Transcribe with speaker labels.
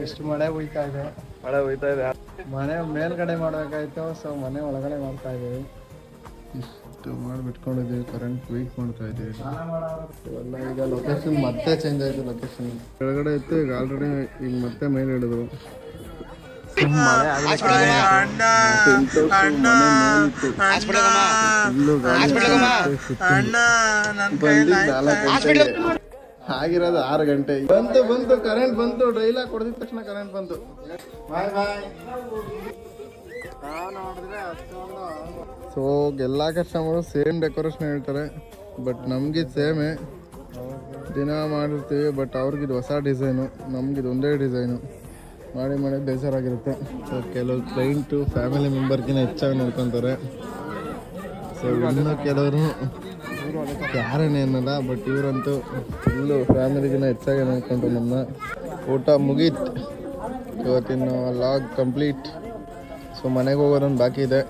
Speaker 1: ಎಷ್ಟು ಮಳೆ ಹೋಯ್ತಾ ಇದೆ.
Speaker 2: ಮಳೆ ಹೋಯ್ತಾ ಇದೆ.
Speaker 1: ಮನೆ ಮೇಲ್ಗಡೆ ಮಾಡಬೇಕಾಯ್ತು, ಸೊ ಮನೆ ಒಳಗಡೆ ಮಾಡ್ತಾ ಇದ್ದೀವಿ. ಇಷ್ಟು ಮಾಡಿಬಿಟ್ಕೊಂಡಿದ್ದೀವಿ, ಕರೆಂಟ್ ವೆಯ್ಟ್ ಮಾಡ್ತಾ ಇದ್ದೀವಿ. ಎಲ್ಲ ಈಗ ಲೊಕೇಶನ್ ಮತ್ತೆ ಚೇಂಜ್ ಆಯಿತು. ಲೊಕೇಶನ್ ಕೆಳಗಡೆ ಇತ್ತು, ಈಗ ಆಲ್ರೆಡಿ ಈಗ ಮತ್ತೆ ಮೇಲೆ ಹಿಡಿದ್ರು. ಆಗಿರೋದು 6 ಗಂಟೆ. ಬಂತು ಕರೆಂಟ್ ಬಂತು. ಡೈಲಾಗ್ ಕೊಡ್ದಿದ ತಕ್ಷಣ ಕರೆಂಟ್ ಬಂತು. ಬಾಯ್ ಬಾಯ್. ಸೊ ಎಲ್ಲ ಕಸ್ಟಮರು ಸೇಮ್ ಡೆಕೋರೇಷನ್ ಹೇಳ್ತಾರೆ, ಬಟ್ ನಮ್ಗಿದು ಸೇಮೇ. ದಿನ ಮಾಡಿರ್ತೀವಿ, ಬಟ್ ಅವ್ರಿಗಿದು ಹೊಸ ಡಿಸೈನು, ನಮ್ಗಿದು ಒಂದೇ ಡಿಸೈನು. ಮಾಡಿ ಬೇಜಾರಾಗಿರುತ್ತೆ. ಸೊ ಕೆಲವು ಕ್ಲೈಂಟು ಫ್ಯಾಮಿಲಿ ಮೆಂಬರ್ಗಿಂತ ಹೆಚ್ಚಾಗಿ ನೋಡ್ಕೊತಾರೆ. ಸೊ ಇನ್ನು ಕೆಲವರು ಯಾರೇನೇ ಅನ್ನಲ್ಲ, ಬಟ್ ಇವರಂತೂ ಫುಲ್ಲು ಫ್ಯಾಮಿಲಿಗಿಂತ ಹೆಚ್ಚಾಗಿ ನೋಡ್ಕೊಂಡು ನನ್ನ ಊಟ ಮುಗೀತು. ಇವತ್ತಿನ ಲಾಗ್ ಕಂಪ್ಲೀಟ್. ಸೊ ಮನೆಗೆ ಹೋಗೋದೊಂದು ಬಾಕಿ ಇದೆ.